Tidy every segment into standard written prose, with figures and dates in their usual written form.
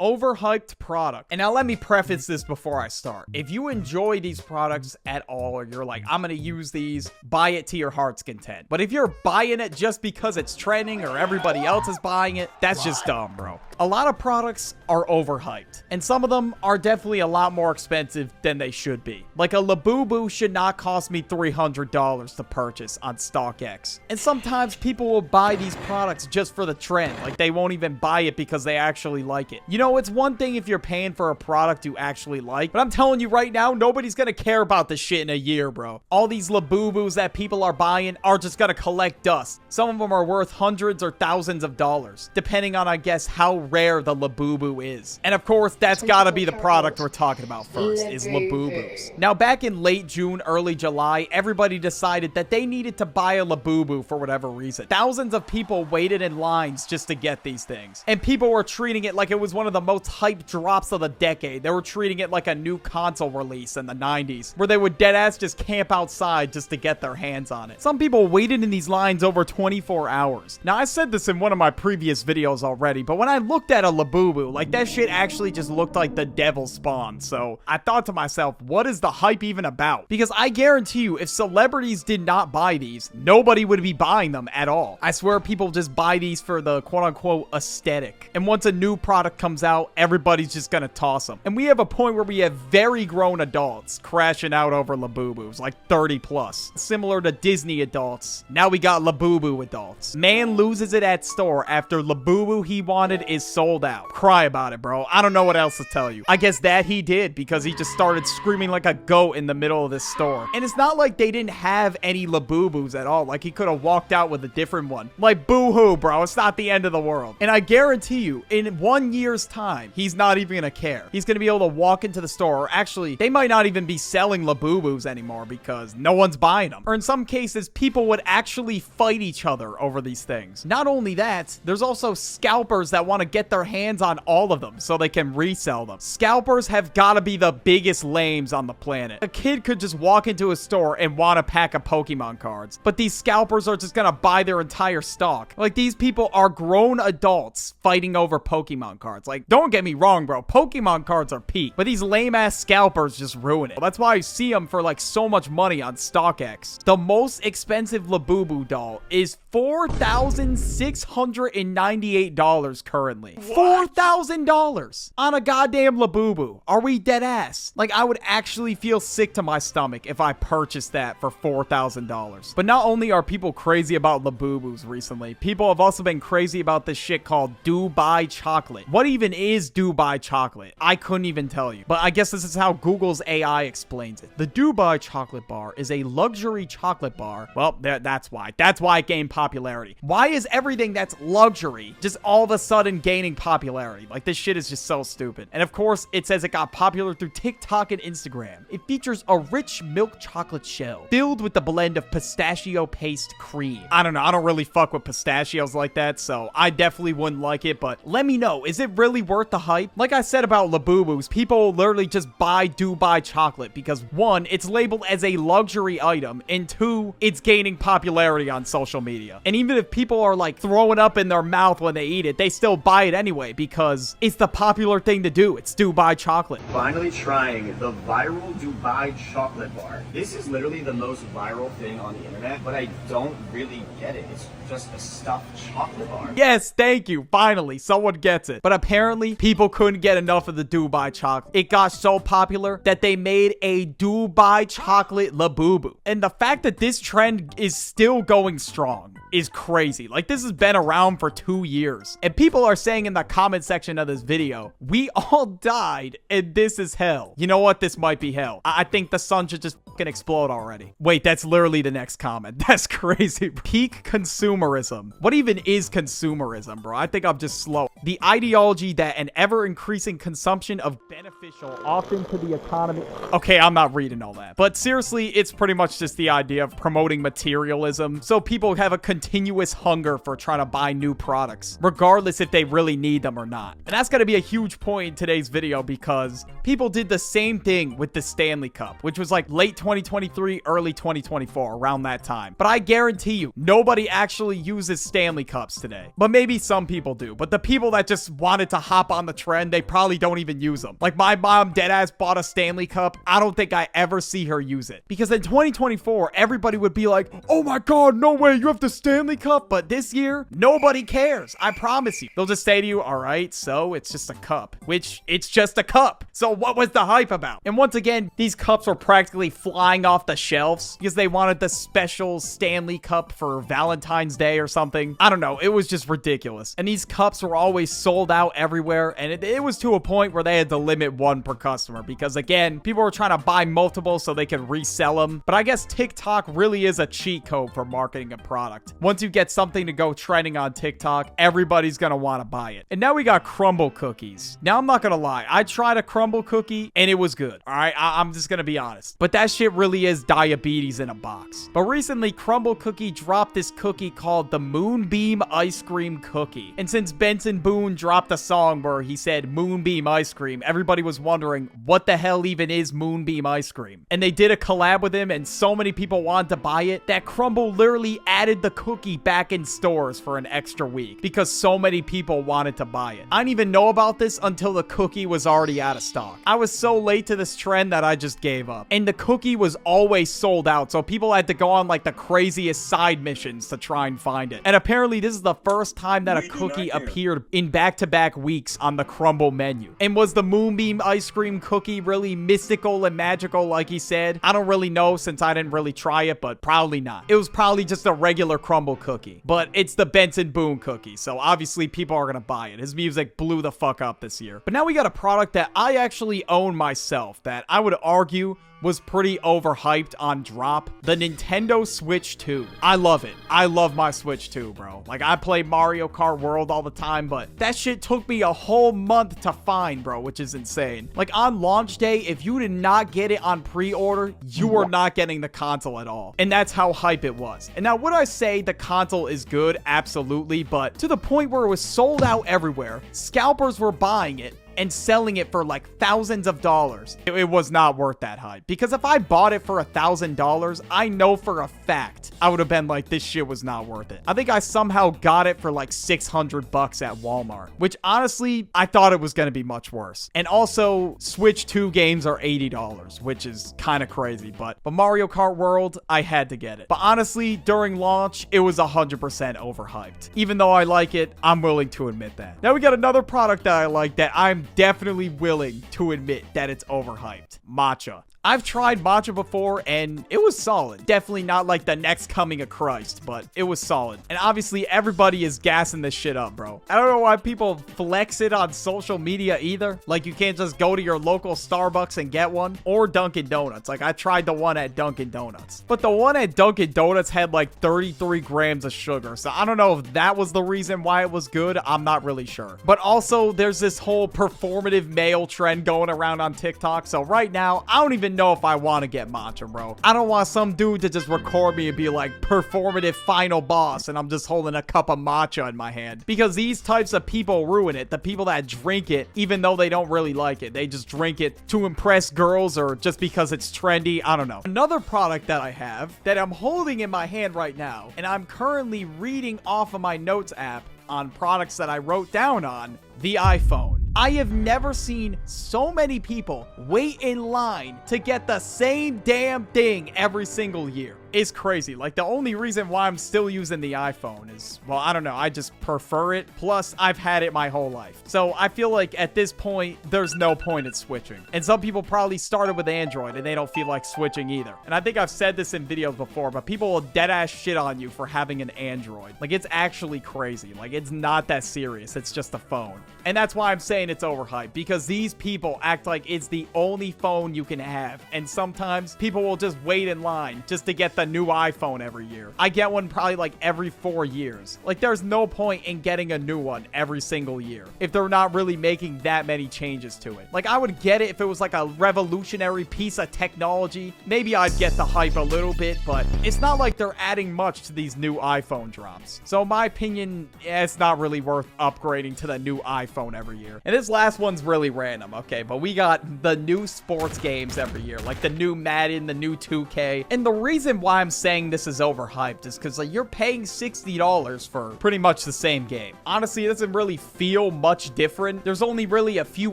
Overhyped product. And now let me preface this before I start. If you enjoy these products at all, or you're like, I'm gonna use these, buy it to your heart's content. But if you're buying it just because it's trending or everybody else is buying it, that's just dumb, bro. A lot of products are overhyped, and some of them are definitely a lot more expensive than they should be. Like a Labubu should not cost me $300 to purchase on StockX. And sometimes people will buy these products just for the trend. Like they won't even buy it because they actually like it. You know, it's one thing if you're paying for a product you actually like, but I'm telling you right now, nobody's gonna care about this shit in a year, bro. All these Labubus that people are buying are just gonna collect dust. Some of them are worth hundreds or thousands of dollars, depending on, I guess, how rare the Labubu is. And of course, that's gotta be the product we're talking about first, is Labubus. Now, back in late June, early July, everybody decided that they needed to buy a Labubu for whatever reason. Thousands of people waited in lines just to get these things. And people were treating it like it was one of the most hyped drops of the decade. They were treating it like a new console release in the 90s, where they would deadass just camp outside just to get their hands on it. Some people waited in these lines over 24 hours. Now, I said this in one of my previous videos already, but when I looked at a Labubu, like that shit actually just looked like the devil spawn. So I thought to myself, what is the hype even about? Because I guarantee you, if celebrities did not buy these, nobody would be buying them at all. I swear people just buy these for the quote-unquote aesthetic. And once a new product comes out, everybody's just gonna toss them. And we have a point where we have very grown adults crashing out over Labubus, like 30 plus. Similar to Disney adults, now we got Labubu adults. Man loses it at store after Labubu he wanted is sold out. Cry about it, bro. I don't know what else to tell you. I guess that he did, because he just started screaming like a goat in the middle of this store. And it's not like they didn't have any Labubus at all. Like he could have walked out with a different one. Like, boo-hoo, bro. It's not the end of the world. And I guarantee you, in 1 year's time, he's not even gonna care. He's gonna be able to walk into the store, or actually, they might not even be selling Labubus anymore because no one's buying them. Or in some cases, people would actually fight each other over these things. Not only that, there's also scalpers that want to get their hands on all of them so they can resell them. Scalpers have got to be the biggest lames on the planet. A kid could just walk into a store and want a pack of Pokemon cards, but these scalpers are just gonna buy their entire stock. Like, these people are grown adults fighting over Pokemon cards. Like, don't get me wrong, bro. Pokemon cards are peak, but these lame-ass scalpers just ruin it. That's why I see them for, like, so much money on StockX. The most expensive Labubu doll is $4,698 currently. $4,000 on a goddamn Labubu. Are we dead ass? Like, I would actually feel sick to my stomach if I purchased that for $4,000. But not only are people crazy about Labubus recently, people have also been crazy about this shit called Dubai chocolate. What even is Dubai chocolate? I couldn't even tell you. But I guess this is how Google's AI explains it. The Dubai chocolate bar is a luxury chocolate bar. Well, that's why. That's why it gained popularity. Why is everything that's luxury just all of a sudden gaining popularity? Like, this shit is just so stupid. And of course, it says it got popular through TikTok and Instagram. It features a rich milk chocolate shell filled with a blend of pistachio paste cream. I don't know. I don't really fuck with pistachios like that, so I definitely wouldn't like it, but let me know. Is it really worth the hype? Like I said about Labubus, people will literally just buy Dubai chocolate because, one, it's labeled as a luxury item, and two, it's gaining popularity on social media. And even if people are like throwing up in their mouth when they eat it, they still buy it anyway because it's the popular thing to do. It's Dubai chocolate. Finally trying the viral Dubai chocolate bar. This is literally the most viral thing on the internet, but I don't really get it. It's just a stuffed chocolate bar. Yes, thank you. Finally, someone gets it. But apparently, people couldn't get enough of the Dubai chocolate. It got so popular that they made a Dubai chocolate Labubu. And the fact that this trend is still going strong is crazy. Like, this has been around for 2 years. And people are saying in the comment section of this video, we all died and this is hell. You know what? This might be hell. I think the sun should just fucking explode already. Wait, that's literally the next comment. That's crazy. Peak consumerism. What even is consumerism, bro? I think I'm just slow. The ideology that an ever-increasing consumption of beneficial, often to the economy. Okay, I'm not reading all that. But seriously, it's pretty much just the idea of promoting materialism. So people have a continuous hunger for trying to buy new products, regardless if they really need them or not. And that's going to be a huge point in today's video because people did the same thing with the Stanley Cup, which was like late 2023, early 2024, around that time. But I guarantee you, nobody actually uses Stanley Cups today. But maybe some people do. But the people that just wanted to hop on the trend, they probably don't even use them. Like my mom deadass bought a Stanley Cup. I don't think I ever see her use it. Because in 2024, everybody would be like, oh my God, no way, you have the Stanley Cup. But this year, nobody cares. I promise you. They'll just say to you, all right, so it's just a cup, which it's just a cup. So what was the hype about? And once again, these cups were practically flying off the shelves because they wanted the special Stanley Cup for Valentine's Day or something. I don't know. It was just ridiculous. And these cups were always sold out everywhere. And it was to a point where they had to limit one per customer because, again, people were trying to buy multiple so they could resell them. But I guess TikTok really is a cheat code for marketing a product. Once you get something to go trending on TikTok, everybody's going to want to buy it. And now we got crumble cookies. Now, I'm not going to lie. I tried a crumble cookie and it was good. All right. I'm just going to be honest. But that shit really is diabetes in a box. But recently, Crumble Cookie dropped this cookie called the Moonbeam Ice Cream Cookie. And since Benson Boone dropped a song where he said Moonbeam Ice Cream, everybody was wondering what the hell even is Moonbeam Ice Cream. And they did a collab with him and so many people wanted to buy it that Crumble literally added the cookie back in stores for an extra week because so many people wanted to buy it. I didn't even know about this until the cookie was already out of stock. I was so late to this trend that I just gave up. And the cookie was always sold out, so people had to go on like the craziest side missions to try and find it. And apparently this is the first time that a cookie appeared in back-to-back weeks on the Crumble menu. And was the Moonbeam Ice Cream Cookie really mystical and magical like he said? I don't really know since I didn't really try it, but probably not. It was probably just a regular Crumble cookie, but it's the Benson Boone cookie, so obviously people are gonna buy it. His music blew the fuck up this year. But now we got a product that I actually own myself that I would argue was pretty overhyped on drop. The Nintendo Switch 2. I love it. I love my Switch 2, bro. Like, I play Mario Kart World all the time, but that shit took me a whole month to find, bro, which is insane. Like, on launch day, if you did not get it on pre-order, you were not getting the console at all. And that's how hype it was. And now, would I say the console is good? Absolutely, but to the point where it was sold out everywhere, scalpers were buying it and selling it for like thousands of dollars. It was not worth that hype. Because if I bought it for $1,000, I know for a fact I would have been like, this shit was not worth it. I think I somehow got it for like 600 bucks at Walmart, which honestly, I thought it was going to be much worse. And also, Switch 2 games are $80, which is kind of crazy. But Mario Kart World, I had to get it. But honestly, during launch, it was 100% overhyped. Even though I like it, I'm willing to admit that. Now we got another product that I like that I'm definitely willing to admit that it's overhyped. Matcha. I've tried matcha before and it was solid. Definitely not like the next coming of Christ, but it was solid. And obviously everybody is gassing this shit up, bro. I don't know why people flex it on social media either. Like you can't just go to your local Starbucks and get one, or Dunkin' Donuts. Like I tried the one at Dunkin' Donuts, but the one at Dunkin' Donuts had like 33 grams of sugar. So I don't know if that was the reason why it was good. I'm not really sure. But also there's this whole performative male trend going around on TikTok. So right now, I don't even know if I want to get matcha, bro. I don't want some dude to just record me and be like, performative final boss, and I'm just holding a cup of matcha in my hand. Because these types of people ruin it. The people that drink it, even though they don't really like it. They just drink it to impress girls or just because it's trendy. I don't know. Another product that I have that I'm holding in my hand right now, and I'm currently reading off of my notes app on products that I wrote down on, the iPhone. I have never seen so many people wait in line to get the same damn thing every single year. It's crazy. Like, the only reason why I'm still using the iPhone is, well, I don't know. I just prefer it. Plus, I've had it my whole life. So I feel like at this point, there's no point in switching. And some people probably started with Android and they don't feel like switching either. And I think I've said this in videos before, but people will deadass shit on you for having an Android. Like, it's actually crazy. Like, it's not that serious. It's just a phone. And that's why I'm saying it's overhyped, because these people act like it's the only phone you can have. And sometimes people will just wait in line just to get the a new iPhone every year. I get one probably like every 4 years. Like, there's no point in getting a new one every single year if they're not really making that many changes to it. Like, I would get it if it was like a revolutionary piece of technology. Maybe I'd get the hype a little bit, but it's not like they're adding much to these new iPhone drops. So in my opinion, it's not really worth upgrading to the new iPhone every year. And this last one's really random, okay? But we got the new sports games every year, like the new Madden, the new 2K. And the reason why I'm saying this is overhyped is because like you're paying $60 for pretty much the same game. Honestly, it doesn't really feel much different. There's only really a few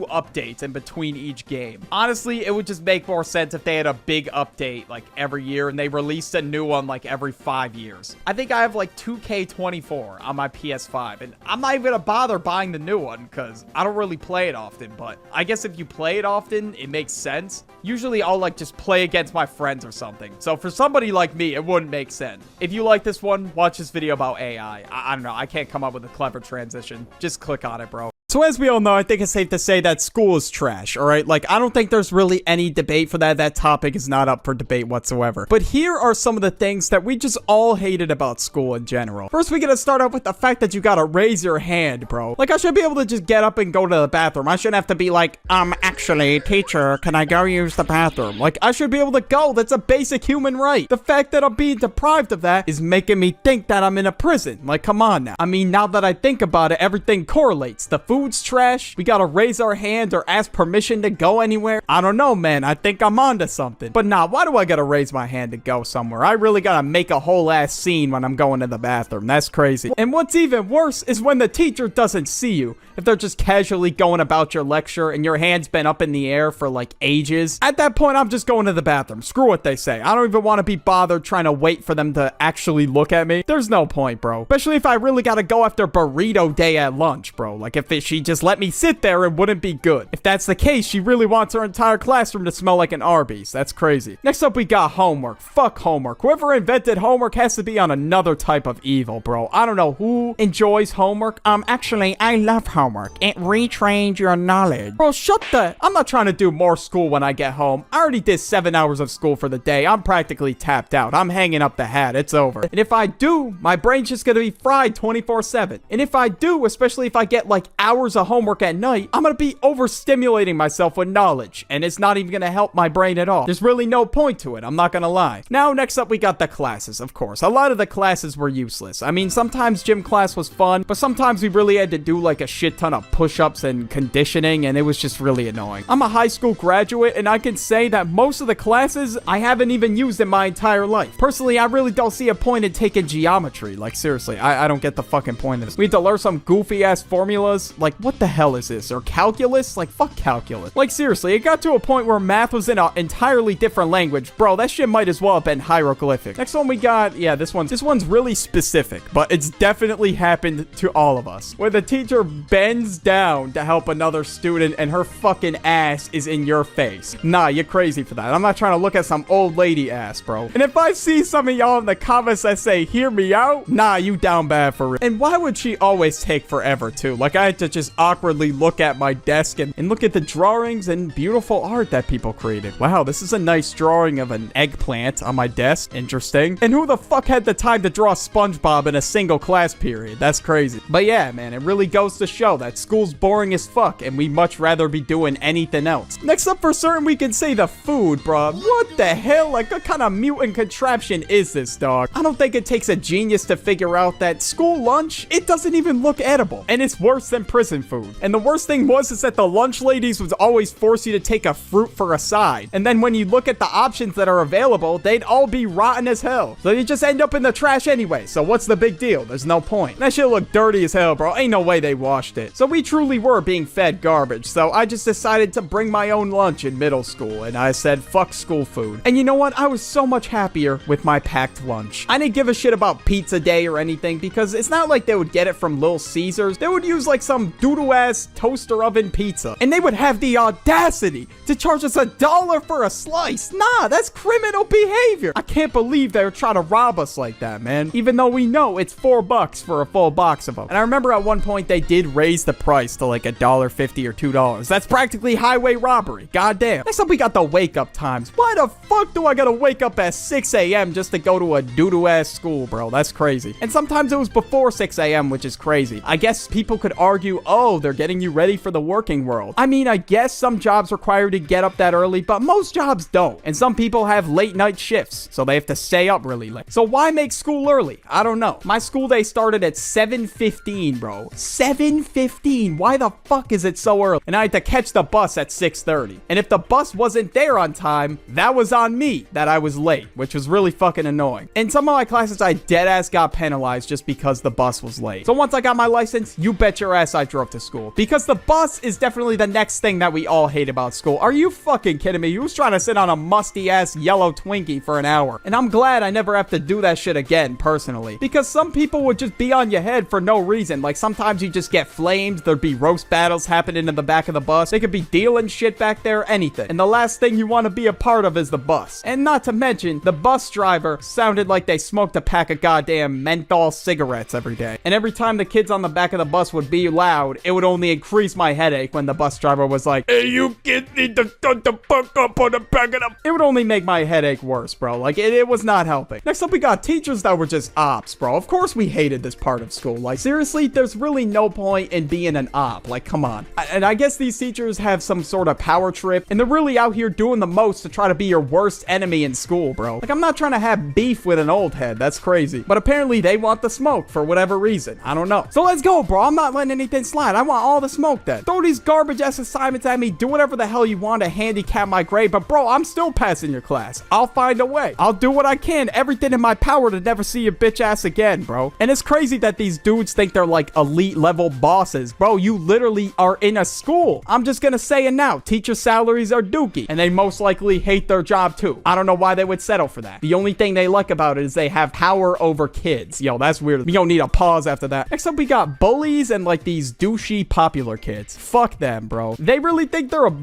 updates in between each game. Honestly, it would just make more sense if they had a big update like every year and they released a new one like every 5 years. I think I have like 2K24 on my PS5 and I'm not even gonna bother buying the new one because I don't really play it often, but I guess if you play it often, it makes sense. Usually I'll like just play against my friends or something. So for somebody like me, it wouldn't make sense. If you like this one, watch this video about AI. I don't know. I can't come up with a clever transition. Just click on it, bro. So as we all know, I think it's safe to say that school is trash, all right? Like, I don't think there's really any debate for that. That topic is not up for debate whatsoever. But here are some of the things that we just all hated about school in general. First, we gotta start off with the fact that you gotta raise your hand, bro. Like, I should be able to just get up and go to the bathroom. I shouldn't have to be like, actually, teacher, can I go use the bathroom? Like, I should be able to go. That's a basic human right. The fact that I'm being deprived of that is making me think that I'm in a prison. Like, come on now. I mean, now that I think about it, everything correlates. The food's trash. We gotta raise our hand or ask permission to go anywhere. I don't know, man. I think I'm onto something. But nah, why do I gotta raise my hand to go somewhere? I really gotta make a whole ass scene when I'm going to the bathroom. That's crazy. And what's even worse is when the teacher doesn't see you. If they're just casually going about your lecture and your hand's been up in the air for like ages. At that point, I'm just going to the bathroom. Screw what they say. I don't even want to be bothered trying to wait for them to actually look at me. There's no point, bro. Especially if I really gotta go after burrito day at lunch, bro. Like if she just let me sit there, it wouldn't be good. If that's the case, she really wants her entire classroom to smell like an Arby's. That's crazy. Next up, we got homework. Fuck homework. Whoever invented homework has to be on another type of evil, bro. I don't know who enjoys homework. Actually, I love homework. It retrains your knowledge. Bro, shut the... I'm not trying to do more school when I get home. I already did 7 hours of school for the day. I'm practically tapped out. I'm hanging up the hat. It's over. And if I do, my brain's just gonna be fried 24/7. And if I do, especially if I get like hours of homework at night, I'm gonna be overstimulating myself with knowledge. And it's not even gonna help my brain at all. There's really no point to it. I'm not gonna lie. Now, next up, we got the classes, of course. A lot of the classes were useless. I mean, sometimes gym class was fun, but sometimes we really had to do like a shit ton of push-ups and conditioning, and it was just really annoying. I'm a high school graduate, and I can say that most of the classes I haven't even used in my entire life. Personally, I really don't see a point in taking geometry. Like, seriously, I don't get the fucking point of this. We had to learn some goofy-ass formulas. Like, what the hell is this? Or calculus? Like, fuck calculus. Like, seriously, it got to a point where math was in an entirely different language. Bro, that shit might as well have been hieroglyphic. Next one we got, yeah, this one's really specific, but it's definitely happened to all of us. Where the teacher bends down to help another student and her fucking ass is in your face. Nah, you're crazy for that. I'm not trying to look at some old lady ass, bro. And if I see some of y'all in the comments that say, hear me out, nah, you down bad for real. And why would she always take forever too? Like, I had to just awkwardly look at my desk and look at the drawings and beautiful art that people created. Wow, this is a nice drawing of an eggplant on my desk. Interesting. And who the fuck had the time to draw SpongeBob in a single class period? That's crazy. But yeah, man, it really goes to show that school's boring as fuck and we much rather be doing anything else. Next up, for certain, we can say the food, bruh. What the hell? Like, what kind of mutant contraption is this, dog? I don't think it takes a genius to figure out that school lunch, it doesn't even look edible. And it's worse than prison food. And the worst thing is that the lunch ladies would always force you to take a fruit for a side. And then when you look at the options that are available, they'd all be rotten as hell. So you just end up in the trash anyway. So what's the big deal? There's no point. That shit looked dirty as hell, bro. Ain't no way they washed it. So we truly were being fed garbage. So I just decided to bring my own lunch in middle school. And I said, fuck school food. And you know what? I was so much happier with my packed lunch. I didn't give a shit about pizza day or anything because it's not like they would get it from Little Caesars. They would use like some some doodle-ass toaster oven pizza. And they would have the audacity to charge us $1 for a slice. Nah, that's criminal behavior. I can't believe they were trying to rob us like that, man. Even though we know it's $4 for a full box of them. And I remember at one point they did raise the price to like $1.50 or $2. That's practically highway robbery. Goddamn. Next up, we got the wake-up times. Why the fuck do I gotta wake up at 6 a.m. just to go to a doodle-ass school, bro? That's crazy. And sometimes it was before 6 a.m., which is crazy. I guess people could argue, oh, they're getting you ready for the working world. I mean, I guess some jobs require you to get up that early, but most jobs don't. And some people have late night shifts, so they have to stay up really late. So why make school early? I don't know. My school day started at 7:15, bro. 7:15. Why the fuck is it so early? And I had to catch the bus at 6:30. And if the bus wasn't there on time, that was on me that I was late, which was really fucking annoying. In some of my classes, I deadass got penalized just because the bus was late. So once I got my license, you bet your ass I drove to school. Because the bus is definitely the next thing that we all hate about school. Are you fucking kidding me? Who's trying to sit on a musty ass yellow Twinkie for an hour? And I'm glad I never have to do that shit again, personally. Because some people would just be on your head for no reason. Like sometimes you just get flamed. There'd be roast battles happening in the back of the bus. They could be dealing shit back there, anything. And the last thing you want to be a part of is the bus. And not to mention, the bus driver sounded like they smoked a pack of goddamn menthol cigarettes every day. And every time the kids on the back of the bus would be loud, it would only increase my headache when the bus driver was like, hey, you kids need to shut the fuck up on the back of the... It would only make my headache worse, bro. Like, it was not helping. Next up, we got teachers that were just ops, bro. Of course we hated this part of school. Like, seriously, there's really no point in being an op. Like, come on. And I guess these teachers have some sort of power trip, and they're really out here doing the most to try to be your worst enemy in school, bro. Like, I'm not trying to have beef with an old head. That's crazy. But apparently they want the smoke for whatever reason. I don't know. So let's go, bro. I'm not letting anything slide. I want all the smoke then. Throw these garbage ass assignments at me. Do whatever the hell you want to handicap my grade. But bro, I'm still passing your class. I'll find a way. I'll do what I can. Everything in my power to never see your bitch ass again, bro. And it's crazy that these dudes think they're like elite level bosses. Bro, you literally are in a school. I'm just gonna say it now. Teacher salaries are dookie. And they most likely hate their job too. I don't know why they would settle for that. The only thing they like about it is they have power over kids. Yo, that's weird. We don't need a pause after that. Next up, we got bullies and like these douchey popular kids. Fuck them, bro. They really think they're a...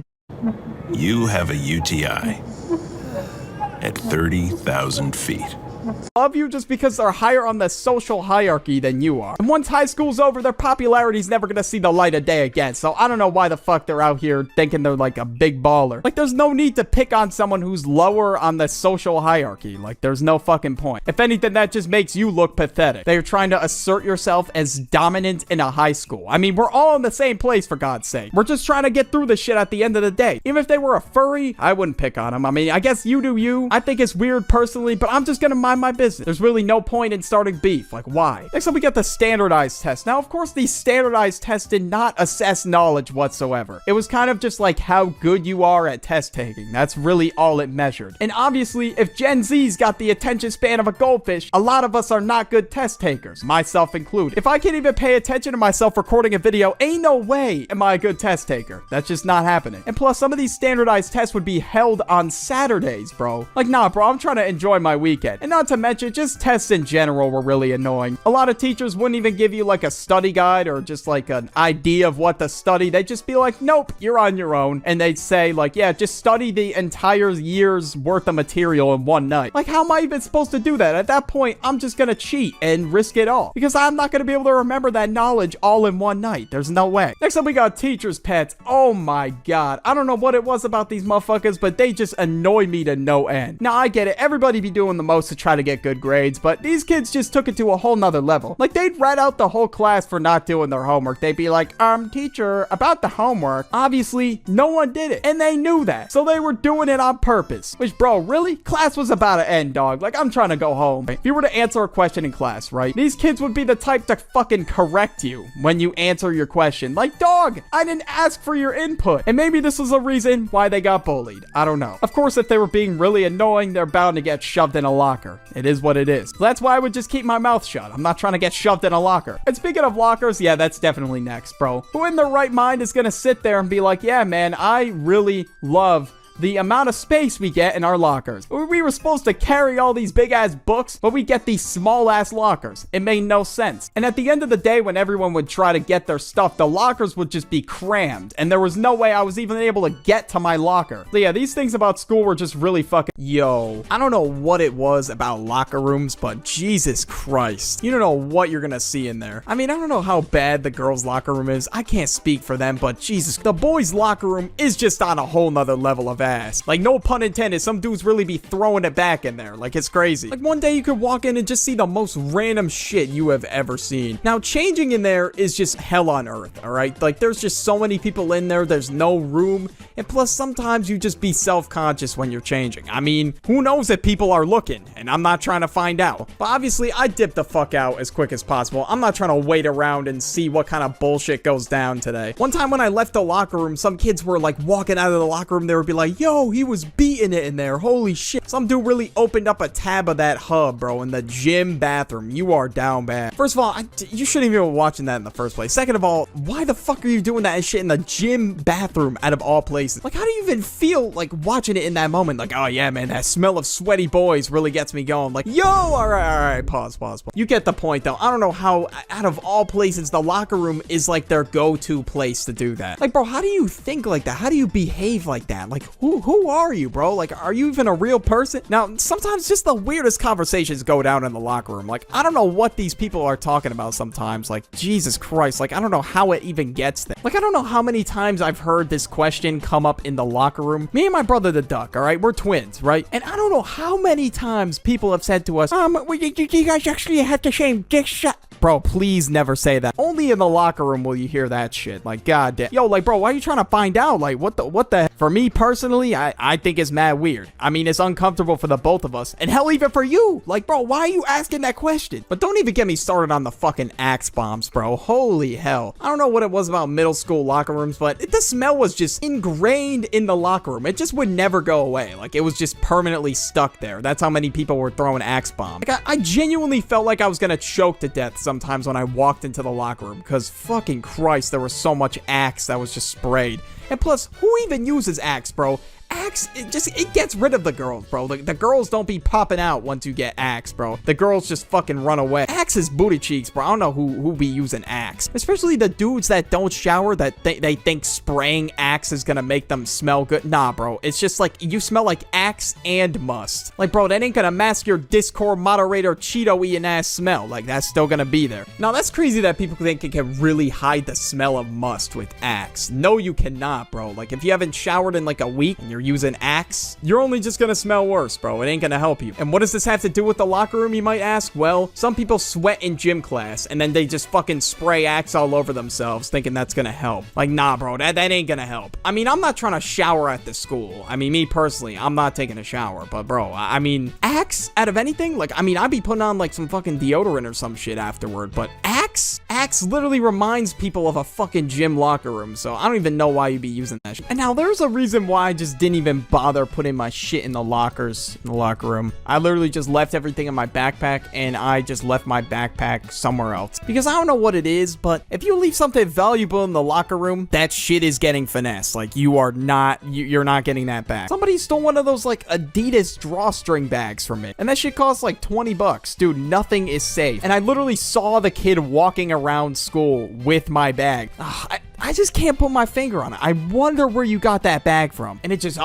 You have a UTI at 30,000 feet. Love you just because they're higher on the social hierarchy than you are. And once high school's over, their popularity's never gonna see the light of day again. So I don't know why the fuck they're out here thinking they're like a big baller. Like, there's no need to pick on someone who's lower on the social hierarchy. Like, there's no fucking point. If anything, that just makes you look pathetic. They're trying to assert yourself as dominant in a high school. I mean, we're all in the same place, for God's sake. We're just trying to get through this shit at the end of the day. Even if they were a furry, I wouldn't pick on them. I mean, I guess you do you. I think it's weird personally, but I'm just gonna mind my business. There's really no point in starting beef. Like, why? Next up, we got the standardized test. Now, of course, these standardized tests did not assess knowledge whatsoever. It was kind of just like how good you are at test taking. That's really all it measured. And obviously, if Gen Z's got the attention span of a goldfish, a lot of us are not good test takers, myself included. If I can't even pay attention to myself recording a video, ain't no way am I a good test taker. That's just not happening. And plus, some of these standardized tests would be held on Saturdays, bro. Like, nah, bro, I'm trying to enjoy my weekend. And not to mention, just tests in general were really annoying. A lot of teachers wouldn't even give you like a study guide or just like an idea of what to study. They'd just be like, nope, you're on your own. And they'd say like, yeah, just study the entire year's worth of material in one night. Like, how am I even supposed to do that? At that point, I'm just gonna cheat and risk it all because I'm not gonna be able to remember that knowledge all in one night. There's no way. Next up, we got teachers' pets. Oh my God. I don't know what it was about these motherfuckers, but they just annoy me to no end. Now, I get it. Everybody be doing the most to try to get good grades, but these kids just took it to a whole nother level. Like, they'd rat out the whole class for not doing their homework. They'd be like, teacher, about the homework. Obviously, no one did it, and they knew that. So they were doing it on purpose. Which, bro, really? Class was about to end, dog. Like, I'm trying to go home. If you were to answer a question in class, right? These kids would be the type to fucking correct you when you answer your question. Like, dog, I didn't ask for your input. And maybe this was a reason why they got bullied. I don't know. Of course, if they were being really annoying, they're bound to get shoved in a locker. It is what it is. So that's why I would just keep my mouth shut. I'm not trying to get shoved in a locker. And speaking of lockers, yeah, that's definitely next, bro. Who in their right mind is gonna sit there and be like, yeah, man, I really love the amount of space we get in our lockers. We were supposed to carry all these big ass books, but we get these small ass lockers. It made no sense. And at the end of the day, when everyone would try to get their stuff, the lockers would just be crammed, and there was no way I was even able to get to my locker. So yeah, these things about school were just really fucking... Yo, I don't know what it was about locker rooms, but Jesus Christ. You don't know what you're gonna see in there. I mean, I don't know how bad the girls' locker room is. I can't speak for them, but Jesus, the boys' locker room is just on a whole nother level of ass. Like, no pun intended, some dudes really be throwing it back in there. Like, it's crazy. Like, one day you could walk in and just see the most random shit you have ever seen. Now, changing in there is just hell on earth, alright? Like, there's just so many people in there, there's no room, and plus sometimes you just be self-conscious when you're changing. I mean, who knows if people are looking, and I'm not trying to find out. But obviously, I dip the fuck out as quick as possible. I'm not trying to wait around and see what kind of bullshit goes down today. One time when I left the locker room, some kids were like walking out of the locker room, they would be like, yo, he was beating it in there, holy shit. Some dude really opened up a tab of that hub, bro, in the gym bathroom. You are down bad. First of all, you shouldn't even be watching that in the first place. Second of all, why the fuck are you doing that shit in the gym bathroom out of all places? Like, how do you even feel like watching it in that moment? Like, oh yeah, man, that smell of sweaty boys really gets me going. Like, yo, all right, pause. You get the point, though. I don't know how, out of all places, the locker room is like their go-to place to do that. Like, bro, how do you think like that? How do you behave like that? Like, who are you, bro? Like, are you even a real person? Now, sometimes just the weirdest conversations go down in the locker room. Like, I don't know what these people are talking about sometimes. Like, Jesus Christ. Like, I don't know how it even gets there. Like, I don't know how many times I've heard this question come up in the locker room. Me and my brother, the Duck, all right? We're twins, right? And I don't know how many times people have said to us, you guys actually had the same dick shot. Bro, please never say that. Only in the locker room will you hear that shit. Like, goddamn. Yo, like, bro, why are you trying to find out? Like, what the? For me, personally, I think it's mad weird. I mean, it's uncomfortable for the both of us. And hell, even for you. Like, bro, why are you asking that question? But don't even get me started on the fucking Axe bombs, bro. Holy hell. I don't know what it was about middle school locker rooms, but the smell was just ingrained in the locker room. It just would never go away. Like, it was just permanently stuck there. That's how many people were throwing Axe bombs. Like, I genuinely felt like I was gonna choke to death sometimes when I walked into the locker room, because fucking Christ, there was so much Axe that was just sprayed. And plus, who even uses Axe, bro? Axe, it gets rid of the girls, bro. The girls don't be popping out once you get Axe, bro. The girls just fucking run away. Axe is booty cheeks, bro. I don't know who be using Axe. Especially the dudes that don't shower, that they think spraying Axe is gonna make them smell good. Nah, bro. It's just like, you smell like Axe and must. Like, bro, that ain't gonna mask your Discord moderator Cheeto-eating ass smell. Like, that's still gonna be there. Now, that's crazy that people think it can really hide the smell of must with Axe. No, you cannot, bro. Like, if you haven't showered in like a week and you're using Axe, you're only just gonna smell worse, bro. It ain't gonna help you. And what does this have to do with the locker room, you might ask? Well, some people sweat in gym class and then they just fucking spray Axe all over themselves thinking that's gonna help. Like, nah, bro, that ain't gonna help. I mean, I'm not trying to shower at the school. I mean, me personally, I'm not taking a shower, but bro, I mean, Axe out of anything? Like, I mean, I'd be putting on like some fucking deodorant or some shit afterward, but Axe literally reminds people of a fucking gym locker room, so I don't even know why you'd be using that shit. And now there's a reason why I just didn't even bother putting my shit in the lockers in the locker room. I literally just left everything in my backpack, and I just left my backpack somewhere else. Because I don't know what it is, but if you leave something valuable in the locker room, that shit is getting finessed. Like, you're not getting that back. Somebody stole one of those like Adidas drawstring bags from it, and that shit costs like 20 bucks. Dude, nothing is safe. And I literally saw the kid walking around school with my bag. I just can't put my finger on it. I wonder where you got that bag from. And it just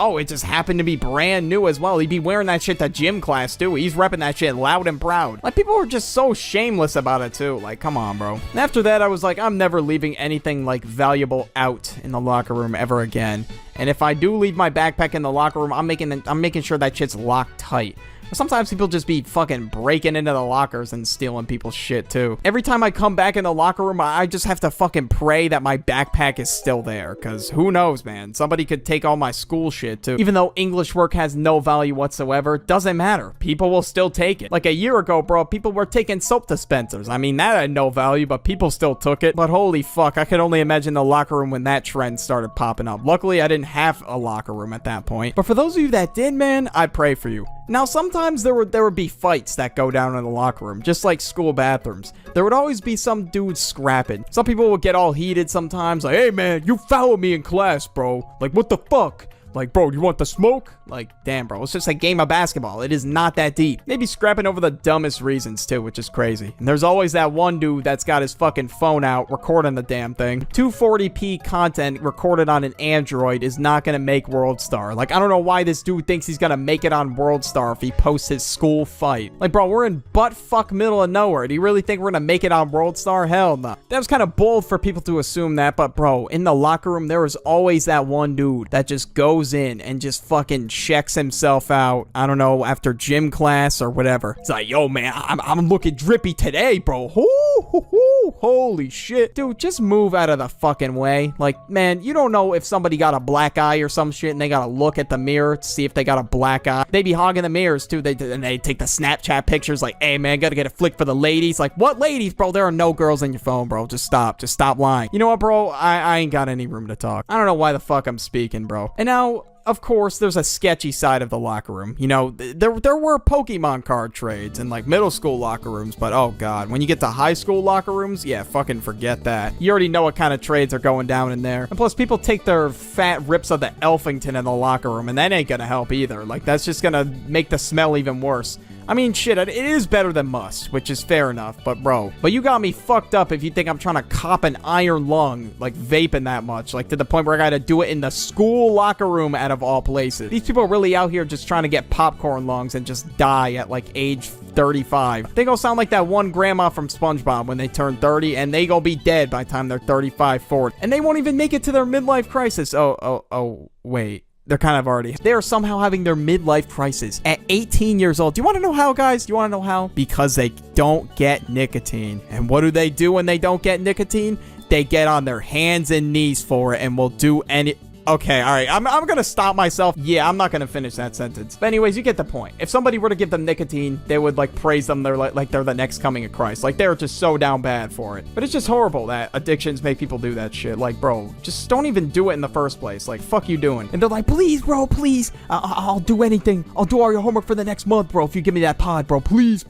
happened to be brand new as well. He'd be wearing that shit to gym class too. He's repping that shit loud and proud. Like, people were just so shameless about it too. Like, come on, bro. And after that, I was like, I'm never leaving anything like valuable out in the locker room ever again. And if I do leave my backpack in the locker room, I'm making sure that shit's locked tight. Sometimes people just be fucking breaking into the lockers and stealing people's shit too. Every time I come back in the locker room, I just have to fucking pray that my backpack is still there. Cause who knows, man? Somebody could take all my school shit too. Even though English work has no value whatsoever, doesn't matter. People will still take it. Like a year ago, bro, people were taking soap dispensers. I mean, that had no value, but people still took it. But holy fuck, I could only imagine the locker room when that trend started popping up. Luckily, I didn't have a locker room at that point. But for those of you that did, man, I pray for you. Now, sometimes there would be fights that go down in the locker room, just like school bathrooms. There would always be some dudes scrapping. Some people would get all heated sometimes, like, hey man, you fouled me in class, bro. Like, what the fuck? Like, bro, you want the smoke? Like, damn, bro, it's just a game of basketball. It is not that deep. Maybe scrapping over the dumbest reasons, too, which is crazy. And there's always that one dude that's got his fucking phone out recording the damn thing. 240p content recorded on an Android is not gonna make World Star. Like, I don't know why this dude thinks he's gonna make it on World Star if he posts his school fight. Like, bro, we're in butt-fuck middle of nowhere. Do you really think we're gonna make it on World Star? Hell no. That was kind of bold for people to assume that, but bro, in the locker room, there is always that one dude that just goes in and just fucking checks himself out, I don't know, after gym class or whatever. It's like, yo, man, I'm looking drippy today, bro. Holy shit. Dude, just move out of the fucking way. Like, man, you don't know if somebody got a black eye or some shit and they gotta look at the mirror to see if they got a black eye. They be hogging the mirrors, too. They take the Snapchat pictures like, hey, man, gotta get a flick for the ladies. Like, what ladies, bro? There are no girls in your phone, bro. Just stop lying. You know what, bro? I ain't got any room to talk. I don't know why the fuck I'm speaking, bro. And now, of course, there's a sketchy side of the locker room. You know, there were Pokemon card trades in, like, middle school locker rooms, but, oh, God, when you get to high school locker rooms, yeah, fucking forget that. You already know what kind of trades are going down in there. And plus, people take their fat rips of the Elfington in the locker room, and that ain't gonna help either. Like, that's just gonna make the smell even worse. I mean, shit, it is better than must, which is fair enough, but bro. But you got me fucked up if you think I'm trying to cop an iron lung, like vaping that much, like to the point where I gotta do it in the school locker room out of all places. These people are really out here just trying to get popcorn lungs and just die at like age 35. They gonna sound like that one grandma from SpongeBob when they turn 30 and they gonna be dead by the time they're 35, 40. And they won't even make it to their midlife crisis. Oh, wait. They're kind of already. They are somehow having their midlife crisis at 18 years old. Do you want to know how, guys? Do you want to know how? Because they don't get nicotine. And what do they do when they don't get nicotine? They get on their hands and knees for it and will do any... Okay, all right. I'm gonna stop myself. Yeah, I'm not gonna finish that sentence. But anyways, you get the point. If somebody were to give them nicotine, they would like praise them. They're like they're the next coming of Christ. Like they're just so down bad for it. But it's just horrible that addictions make people do that shit. Like, bro, just don't even do it in the first place. Like, fuck you doing? And they're like, please, bro, please. I'll do anything. I'll do all your homework for the next month, bro. If you give me that pod, bro, please.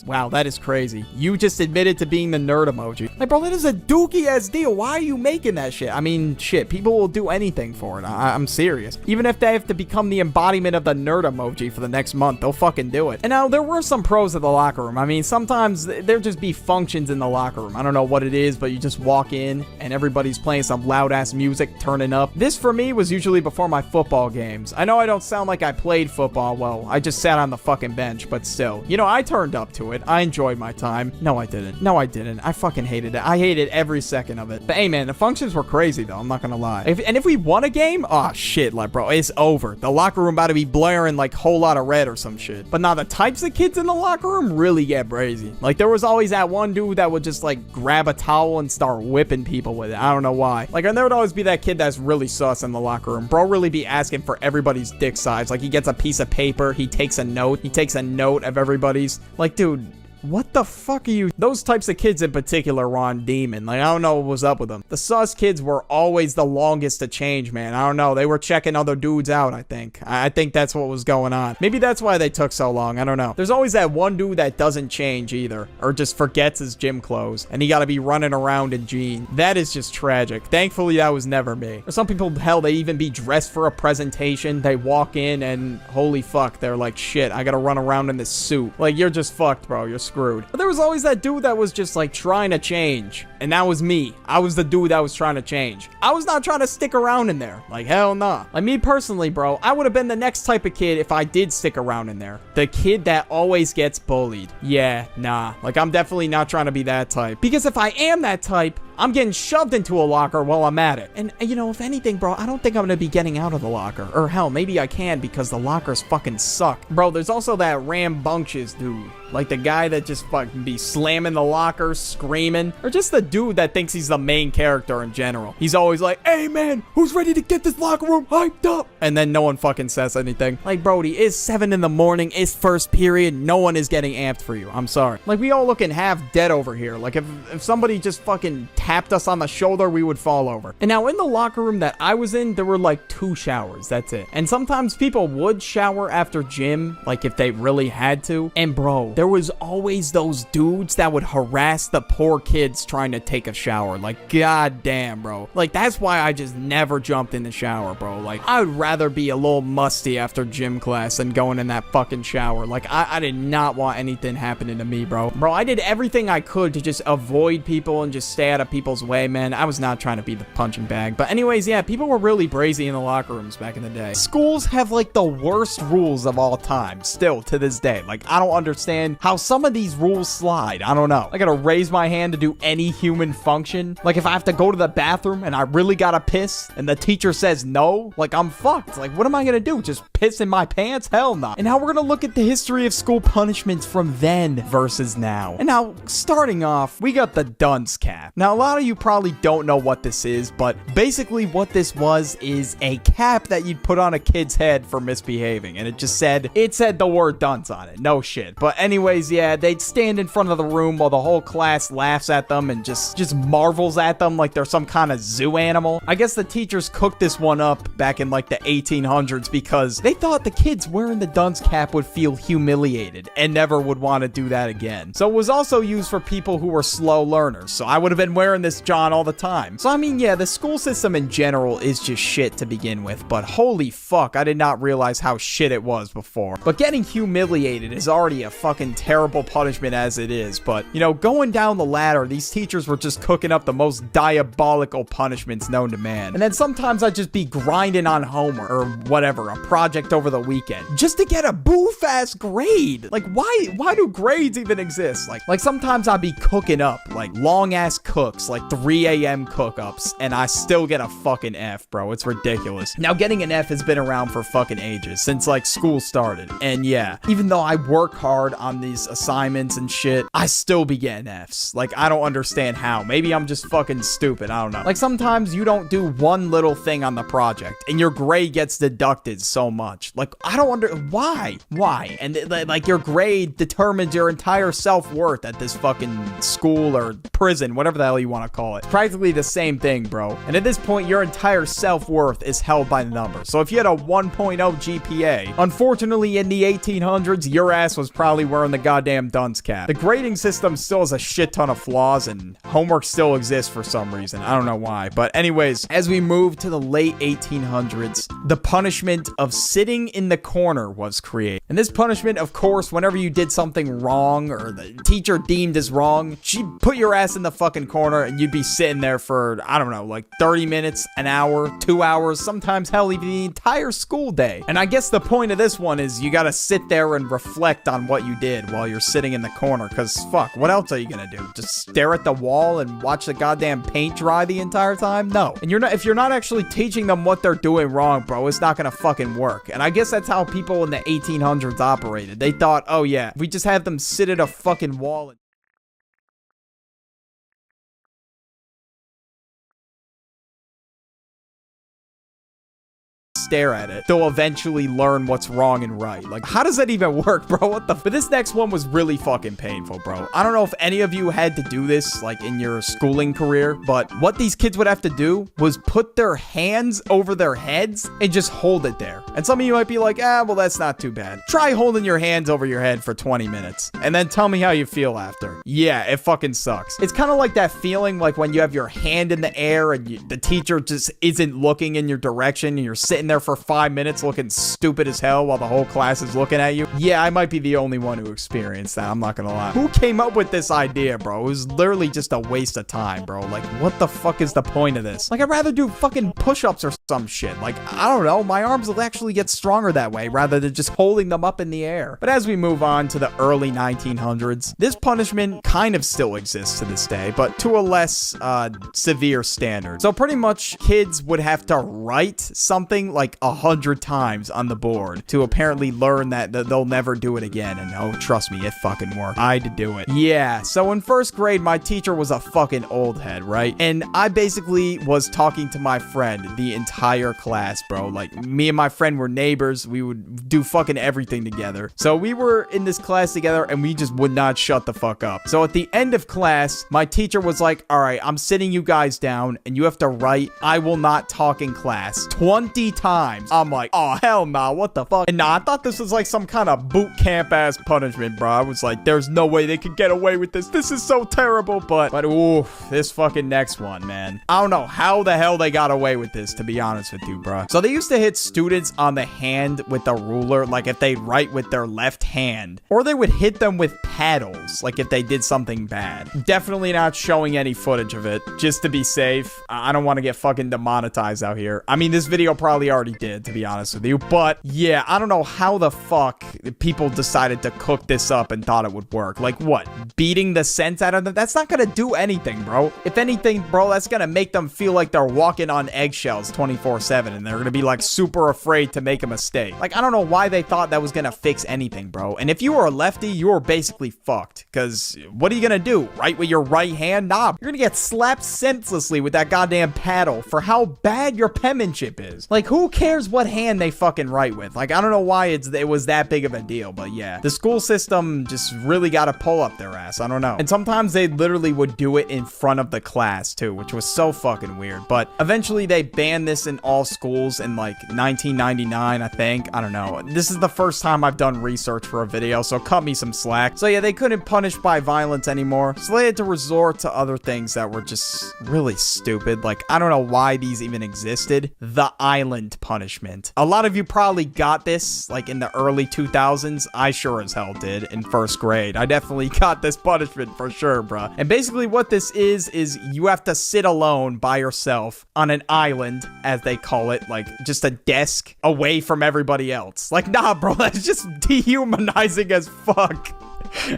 Wow, that is crazy. You just admitted to being the nerd emoji. Like, bro, that is a dookie ass deal. Why are you making that shit? I mean, shit. People will do anything for it. I'm serious. Even if they have to become the embodiment of the nerd emoji for the next month, they'll fucking do it. And now, there were some pros of the locker room. I mean, sometimes there just be functions in the locker room. I don't know what it is, but you just walk in and everybody's playing some loud-ass music, turning up. This, for me, was usually before my football games. I know I don't sound like I played football well. I just sat on the fucking bench, but still. You know, I turned up to it. I enjoyed my time. No, I didn't. I fucking hated it. I hated every second of it. But hey, man, the functions were crazy, though. I'm not gonna lie. If we won a game, oh shit, like, bro, it's over. The locker room about to be blaring like Whole Lotta Red or some shit. But now the types of kids in the locker room really get brazy. Like, there was always that one dude that would just like grab a towel and start whipping people with it. I don't know why. Like, and there would always be that kid that's really sus in the locker room. Bro really be asking for everybody's dick size. Like, he gets a piece of paper, he takes a note of everybody's. Like, dude, what the fuck are you? Those types of kids in particular were on demon. Like, I don't know what was up with them. The sus kids were always the longest to change, man. I don't know. They were checking other dudes out, I think. I think that's what was going on. Maybe that's why they took so long. I don't know. There's always that one dude that doesn't change either, or just forgets his gym clothes, and he gotta be running around in jeans. That is just tragic. Thankfully, that was never me. Or some people, hell, they even be dressed for a presentation. They walk in and holy fuck, they're like, shit, I gotta run around in this suit. Like, you're just fucked, bro. You're screwed. But there was always that dude that was just like trying to change, and that was me. I was the dude that was trying to change. I was not trying to stick around in there. Like, hell nah. Like, me personally, bro, I would have been the next type of kid if I did stick around in there. The kid that always gets bullied. Yeah, nah. Like, I'm definitely not trying to be that type. Because if I am that type, I'm getting shoved into a locker while I'm at it. And, you know, if anything, bro, I don't think I'm gonna be getting out of the locker. Or hell, maybe I can because the lockers fucking suck. Bro, there's also that rambunctious dude. Like the guy that just fucking be slamming the locker, screaming. Or just the dude that thinks he's the main character in general. He's always like, hey man, who's ready to get this locker room hyped up? And then no one fucking says anything. Like, Brody, it's 7 in the morning, it's first period, no one is getting amped for you. I'm sorry. Like, we all looking half dead over here. Like, if somebody just fucking tapped us on the shoulder, we would fall over. And now in the locker room that I was in, there were like 2 showers, that's it. And sometimes people would shower after gym, like if they really had to. And bro, there was always those dudes that would harass the poor kids trying to take a shower. Like, god damn, bro. Like, that's why I just never jumped in the shower, bro. Like, I would rather be a little musty after gym class than going in that fucking shower. Like, I did not want anything happening to me, bro. Bro, I did everything I could to just avoid people and just stay out of people's way, man. I was not trying to be the punching bag. But anyways, yeah, people were really brazy in the locker rooms back in the day. Schools have, like, the worst rules of all time, still, to this day. Like, I don't understand how some of these rules slide. I don't know. I gotta raise my hand to do any human function. Like, if I have to go to the bathroom and I really gotta piss and the teacher says no, like, I'm fucked. Like, what am I gonna do? Just piss in my pants? Hell no. And now we're gonna look at the history of school punishments from then versus now. And now, starting off, we got the dunce cap. Now, a lot of you probably don't know what this is, but basically what this was is a cap that you'd put on a kid's head for misbehaving. And it said the word dunce on it. No shit. But anyways, yeah, they'd stand in front of the room while the whole class laughs at them and just marvels at them like they're some kind of zoo animal. I guess the teachers cooked this one up back in like the 1800s because they thought the kids wearing the dunce cap would feel humiliated and never would want to do that again. So it was also used for people who were slow learners. So I would have been wearing this John all the time. So I mean, yeah, the school system in general is just shit to begin with, but holy fuck, I did not realize how shit it was before. But getting humiliated is already a fucking terrible punishment as it is. But, you know, going down the ladder, these teachers were just cooking up the most diabolical punishments known to man. And then sometimes I'd just be grinding on homework or whatever, a project over the weekend, just to get a boof-ass grade. Like, why do grades even exist? Like sometimes I'd be cooking up, like, long-ass cooks, like 3 a.m. cook-ups, and I still get a fucking F, bro. It's ridiculous. Now, getting an F has been around for fucking ages, since, like, school started. And yeah, even though I work hard on these assignments and shit, I still be getting Fs. Like, I don't understand how. Maybe I'm just fucking stupid. I don't know. Like, sometimes you don't do one little thing on the project, and your grade gets deducted so much. Like, I don't why? And, like, your grade determines your entire self-worth at this fucking school or prison, whatever the hell you want to call it. It's practically the same thing, bro. And at this point, your entire self-worth is held by the numbers. So if you had a 1.0 GPA, unfortunately, in the 1800s, your ass was probably wearing the goddamn dunce cap. The grading system still has a shit ton of flaws, and homework still exists for some reason. I don't know why. But anyways, as we move to the late 1800s, the punishment of sitting in the corner was created. And this punishment, of course, whenever you did something wrong or the teacher deemed as wrong, she'd put your ass in the fucking corner and you'd be sitting there for, I don't know, like 30 minutes, an hour, 2 hours, sometimes hell, even the entire school day. And I guess the point of this one is you gotta sit there and reflect on what you did while you're sitting in the corner, because fuck, what else are you gonna do? Just stare at the wall and watch the goddamn paint dry the entire time? No. And if you're not actually teaching them what they're doing wrong, bro, it's not gonna fucking work. And I guess that's how people in the 1800s operated. They thought, oh yeah, we just have them sit at a fucking wall and stare at it, they'll eventually learn what's wrong and right. Like, how does that even work, bro? What the? But this next one was really fucking painful, bro. I don't know if any of you had to do this, like, in your schooling career, but what these kids would have to do was put their hands over their heads and just hold it there. And some of you might be like, well, that's not too bad. Try holding your hands over your head for 20 minutes, and then tell me how you feel after. Yeah, it fucking sucks. It's kind of like that feeling like when you have your hand in the air and the teacher just isn't looking in your direction and you're sitting there for 5 minutes looking stupid as hell while the whole class is looking at you. Yeah, I might be the only one who experienced that, I'm not gonna lie. Who came up with this idea, bro? It was literally just a waste of time, bro. Like, what the fuck is the point of this? Like, I'd rather do fucking push-ups or some shit. Like, I don't know, my arms will actually get stronger that way rather than just holding them up in the air. But as we move on to the early 1900s, this punishment kind of still exists to this day, but to a less severe standard. So pretty much kids would have to write something like 100 times on the board to apparently learn that they'll never do it again. And oh, trust me, it fucking worked. I had to do it. Yeah, so in first grade, my teacher was a fucking old head, right? And I basically was talking to my friend the entire class, bro. Like, me and my friend were neighbors. We would do fucking everything together. So we were in this class together and we just would not shut the fuck up. So at the end of class, my teacher was like, all right, I'm sitting you guys down and you have to write, "I will not talk in class," 20 times times. I'm like, oh, hell nah, what the fuck? And nah, I thought this was like some kind of boot camp ass punishment, bro. I was like, there's no way they could get away with this. This is so terrible. But ooh, this fucking next one, man. I don't know how the hell they got away with this, to be honest with you, bro. So they used to hit students on the hand with a ruler, like if they write with their left hand, or they would hit them with paddles, like if they did something bad. Definitely not showing any footage of it, just to be safe. I don't want to get fucking demonetized out here. I mean, this video probably already did, to be honest with you, but yeah, I don't know how the fuck people decided to cook this up and thought it would work. Like what? Beating the sense out of them? That's not gonna do anything, bro. If anything, bro, that's gonna make them feel like they're walking on eggshells 24/7 and they're gonna be like super afraid to make a mistake. Like, I don't know why they thought that was gonna fix anything, bro. And if you were a lefty, you were basically fucked. Cause what are you gonna do? Write with your right hand? Nah, you're gonna get slapped senselessly with that goddamn paddle for how bad your penmanship is. Like, who cares what hand they fucking write with? Like, I don't know why it was that big of a deal, but yeah. The school system just really gotta pull up their ass. I don't know. And sometimes they literally would do it in front of the class too, which was so fucking weird. But eventually they banned this in all schools in like 1999, I think. I don't know. This is the first time I've done research for a video, so cut me some slack. So yeah, they couldn't punish by violence anymore, so they had to resort to other things that were just really stupid. Like, I don't know why these even existed. The island punishment. A lot of you probably got this like in the early 2000s. I sure as hell did in first grade. I definitely got this punishment for sure, bruh. And basically what this is you have to sit alone by yourself on an island, as they call it, like just a desk away from everybody else. Like, nah, bro, that's just dehumanizing as fuck.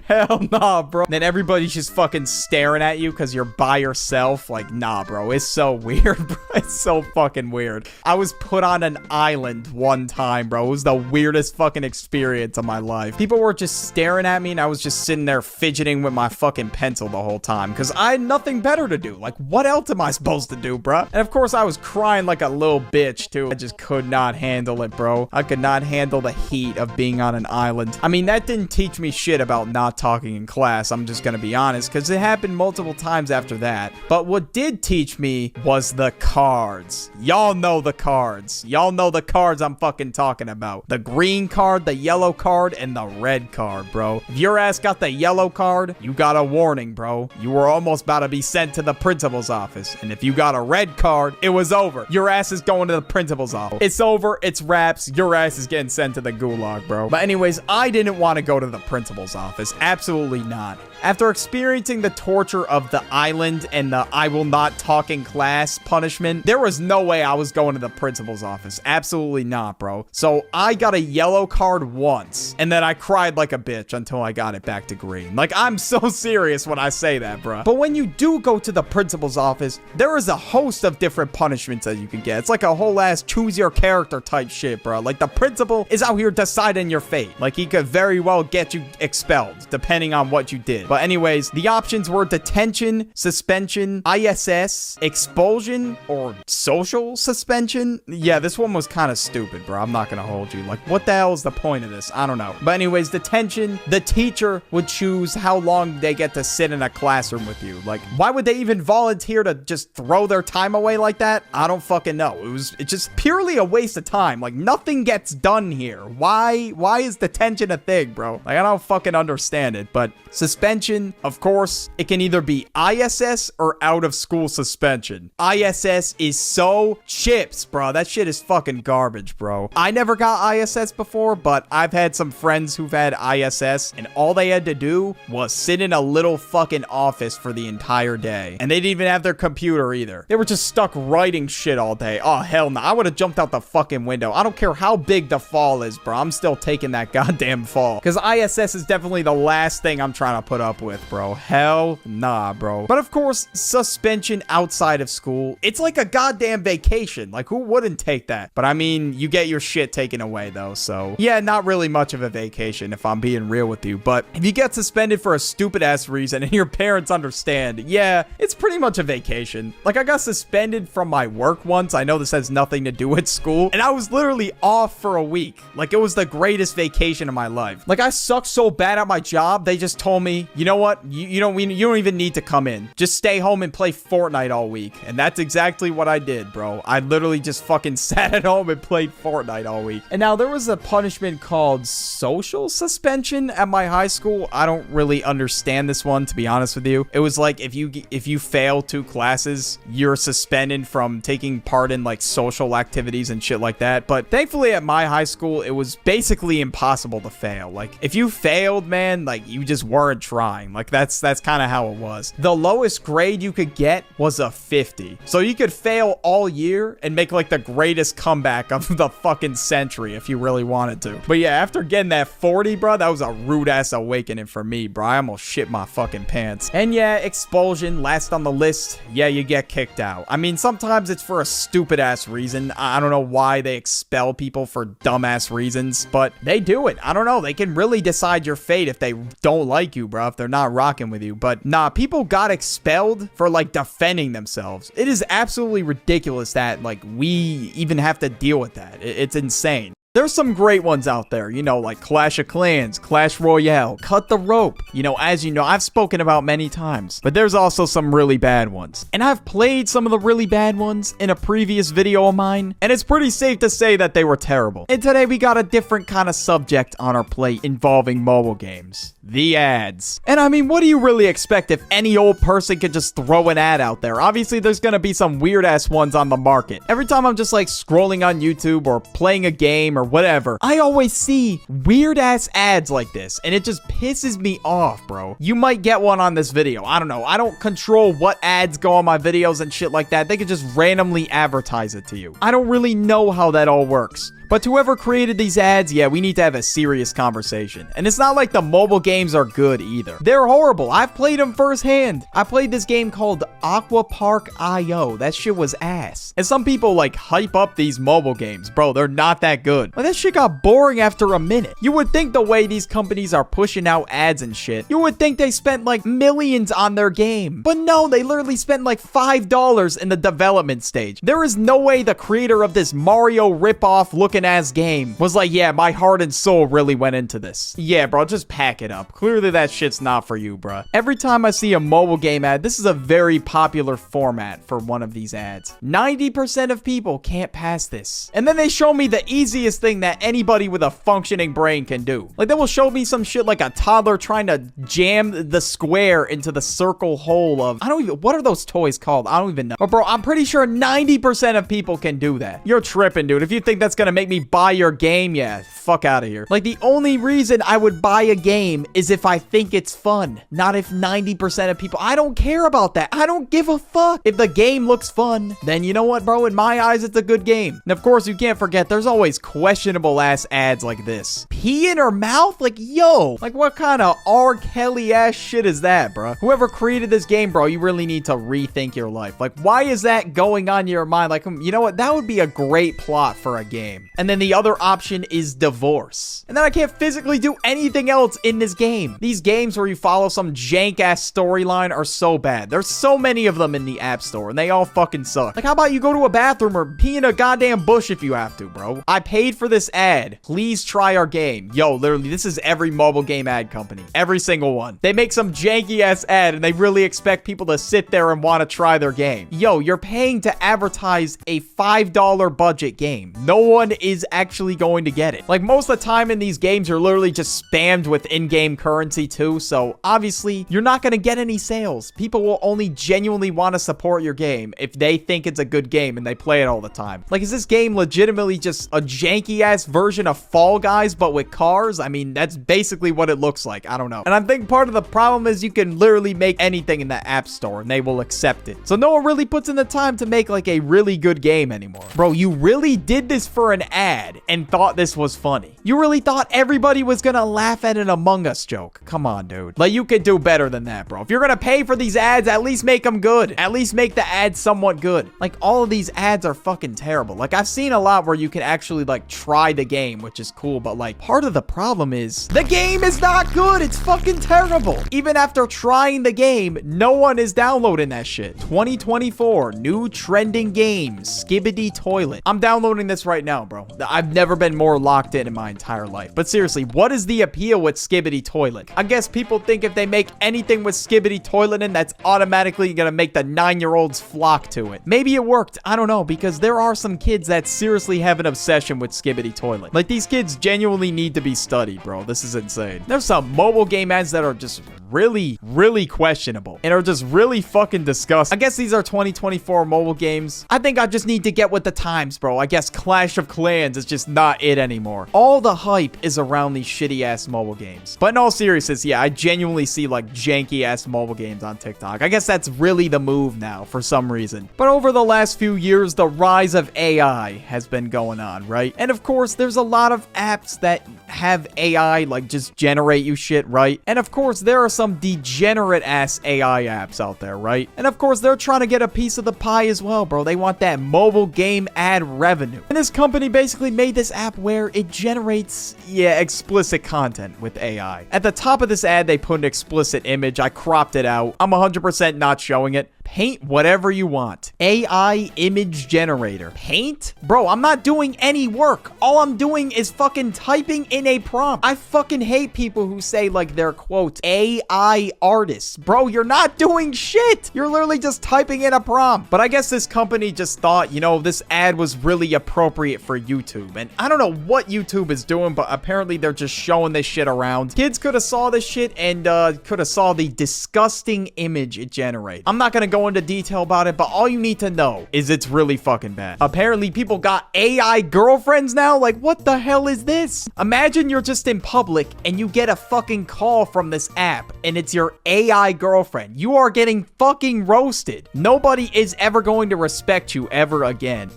Hell nah, bro. Then everybody's just fucking staring at you because you're by yourself. Like, nah, bro. It's so weird, bro. It's so fucking weird. I was put on an island one time, bro. It was the weirdest fucking experience of my life. People were just staring at me and I was just sitting there fidgeting with my fucking pencil the whole time because I had nothing better to do. Like, what else am I supposed to do, bro? And of course, I was crying like a little bitch, too. I just could not handle it, bro. I could not handle the heat of being on an island. I mean, that didn't teach me shit about not talking in class. I'm just gonna be honest, because it happened multiple times after that. But what did teach me was the cards. Y'all know the cards. Y'all know the cards I'm fucking talking about. The green card, the yellow card, and the red card, bro. If your ass got the yellow card, you got a warning, bro. You were almost about to be sent to the principal's office. And if you got a red card, it was over. Your ass is going to the principal's office. It's over. It's wraps. Your ass is getting sent to the gulag, bro. But anyways, I didn't want to go to the principal's office. Absolutely not. After experiencing the torture of the island and the I will not talk in class punishment, there was no way I was going to the principal's office. Absolutely not, bro. So I got a yellow card once, and then I cried like a bitch until I got it back to green. Like, I'm so serious when I say that, bro. But when you do go to the principal's office, there is a host of different punishments that you can get. It's like a whole ass choose your character type shit, bro. Like, the principal is out here deciding your fate. Like, he could very well get you expelled, depending on what you did. But anyways, the options were detention, suspension, ISS, expulsion, or social suspension. Yeah, this one was kind of stupid, bro. I'm not gonna hold you. Like, what the hell is the point of this? I don't know. But anyways, detention, the teacher would choose how long they get to sit in a classroom with you. Like, why would they even volunteer to just throw their time away like that? I don't fucking know. It's just purely a waste of time. Like, nothing gets done here. Why is detention a thing, bro? Like, I don't fucking understand it. But suspension, of course, it can either be ISS or out of school suspension. ISS is so chips, bro. That shit is fucking garbage, bro. I never got ISS before, but I've had some friends who've had ISS, and all they had to do was sit in a little fucking office for the entire day. And they didn't even have their computer either. They were just stuck writing shit all day. Oh, hell no. I would have jumped out the fucking window. I don't care how big the fall is, bro. I'm still taking that goddamn fall. Because ISS is definitely the last thing I'm trying to put up with, bro. Hell nah, bro. But of course, suspension outside of school, it's like a goddamn vacation. Like, who wouldn't take that? But I mean, you get your shit taken away though, so yeah, not really much of a vacation if I'm being real with you. But if you get suspended for a stupid ass reason and your parents understand, yeah, it's pretty much a vacation. Like, I got suspended from my work once. I know this has nothing to do with school, and I was literally off for a week. Like, it was the greatest vacation of my life. Like, I sucked so bad at my job, they just told me, you know what? You don't even need to come in. Just stay home and play Fortnite all week. And that's exactly what I did, bro. I literally just fucking sat at home and played Fortnite all week. And now there was a punishment called social suspension at my high school. I don't really understand this one, to be honest with you. It was like if you fail 2 classes, you're suspended from taking part in like social activities and shit like that. But thankfully at my high school, it was basically impossible to fail. Like if you failed, man, like you just weren't trying. Like that's kind of how it was. The lowest grade you could get was a 50. So you could fail all year and make like the greatest comeback of the fucking century if you really wanted to. But yeah, after getting that 40, bro, that was a rude ass awakening for me, bro. I almost shit my fucking pants. And yeah, expulsion, last on the list. Yeah, you get kicked out. I mean, sometimes it's for a stupid ass reason. I don't know why they expel people for dumbass reasons, but they do it. I don't know. They can really decide your fate if they don't like you, bro, if they're not rocking with you. But nah, people got expelled for like defending themselves. It is absolutely ridiculous that like we even have to deal with that. It's insane. There's some great ones out there, you know, like Clash of Clans, Clash Royale, Cut the Rope. You know, as you know, I've spoken about many times, but there's also some really bad ones. And I've played some of the really bad ones in a previous video of mine, and it's pretty safe to say that they were terrible. And today we got a different kind of subject on our plate involving mobile games. The ads. And I mean, what do you really expect if any old person could just throw an ad out there? Obviously, there's gonna be some weird ass ones on the market. Every time I'm just like scrolling on YouTube or playing a game or whatever, I always see weird ass ads like this, and it just pisses me off, bro. You might get one on this video. I don't know. I don't control what ads go on my videos and shit like that. They could just randomly advertise it to you. I don't really know how that all works. But whoever created these ads, yeah, we need to have a serious conversation. And it's not like the mobile games are good either. They're horrible. I've played them firsthand. I played this game called Aqua Park IO. That shit was ass. And some people like hype up these mobile games. Bro, they're not that good. Like that shit got boring after a minute. You would think the way these companies are pushing out ads and shit, you would think they spent like millions on their game. But no, they literally spent like $5 in the development stage. There is no way the creator of this Mario ripoff looking ass game was like, yeah, my heart and soul really went into this. Yeah, bro, just pack it up. Clearly that shit's not for you, bro. Every time I see a mobile game ad, this is a very popular format for one of these ads. 90% of people can't pass this. And then they show me the easiest thing that anybody with a functioning brain can do. Like they will show me some shit like a toddler trying to jam the square into the circle hole of, what are those toys called? I don't even know. But bro, I'm pretty sure 90% of people can do that. You're tripping, dude. If you think that's gonna make me buy your game, yeah, fuck out of here. Like the only reason I would buy a game is if I think it's fun, not if 90% of people. I don't care about that. I don't give a fuck. If the game looks fun, then you know what, bro? In my eyes, it's a good game. And of course, you can't forget there's always questionable ass ads like this. Pee in her mouth? Like, yo, like what kind of R. Kelly ass shit is that, bro? Whoever created this game, bro, you really need to rethink your life. Like, why is that going on your mind? Like, you know what? That would be a great plot for a game. And then the other option is divorce. And then I can't physically do anything else in this game. These games where you follow some jank ass storyline are so bad. There's so many of them in the App Store and they all fucking suck. Like, how about you go to a bathroom or pee in a goddamn bush if you have to, bro? I paid for this ad. Please try our game. Yo, literally, this is every mobile game ad company. Every single one. They make some janky ass ad and they really expect people to sit there and want to try their game. Yo, you're paying to advertise a $5 budget game. No one is actually going to get it. Like most of the time in these games, you're literally just spammed with in-game currency too. So obviously you're not going to get any sales. People will only genuinely want to support your game if they think it's a good game and they play it all the time. Like, is this game legitimately just a janky ass version of Fall Guys, but with cars? I mean, that's basically what it looks like. I don't know. And I think part of the problem is you can literally make anything in the App Store and they will accept it. So no one really puts in the time to make like a really good game anymore. Bro, you really did this for an ad and thought this was funny. You really thought everybody was gonna laugh at an Among Us joke. Come on, dude. Like, you could do better than that, bro. If you're gonna pay for these ads, at least make them good. At least make the ads somewhat good. Like, all of these ads are fucking terrible. Like, I've seen a lot where you can actually, like, try the game, which is cool, but, like, part of the problem is the game is not good. It's fucking terrible. Even after trying the game, no one is downloading that shit. 2024, new trending games, Skibidi Toilet. I'm downloading this right now, bro. bro. I've never been more locked in my entire life. But seriously, what is the appeal with Skibidi Toilet? I guess people think if they make anything with Skibidi Toilet in, that's automatically gonna make the 9-year-olds flock to it. Maybe it worked. I don't know, because there are some kids that seriously have an obsession with Skibidi Toilet. Like, these kids genuinely need to be studied, bro. This is insane. There's some mobile game ads that are just really, really questionable and are just really fucking disgusting. I guess these are 2024 mobile games. I think I just need to get with the times, bro. I guess Clash of Clans is just not it anymore. All the hype is around these shitty ass mobile games. But in all seriousness, yeah, I genuinely see like janky ass mobile games on TikTok. I guess that's really the move now for some reason. But over the last few years, the rise of AI has been going on, right? And of course, there's a lot of apps that have AI like just generate you shit, right? And of course, there are some degenerate ass AI apps out there, right? And of course, they're trying to get a piece of the pie as well, bro. They want that mobile game ad revenue. And this company basically made this app where it generates, yeah, explicit content with AI. At the top of this ad, they put an explicit image. I cropped it out. I'm 100% not showing it. Paint whatever you want. AI image generator. Paint? Bro, I'm not doing any work. All I'm doing is fucking typing in a prompt. I fucking hate people who say like they're, quote, AI artists. Bro, you're not doing shit. You're literally just typing in a prompt. But I guess this company just thought, you know, this ad was really appropriate for YouTube. And I don't know what YouTube is doing, but apparently they're just showing this shit around. Kids could have saw this shit and could have saw the disgusting image it generated. I'm not gonna go into detail about it, but all you need to know is it's really fucking bad. Apparently people got AI girlfriends now. Like, what the hell is this? Imagine you're just in public and you get a fucking call from this app and it's your AI girlfriend. You are getting fucking roasted. Nobody is ever going to respect you ever again.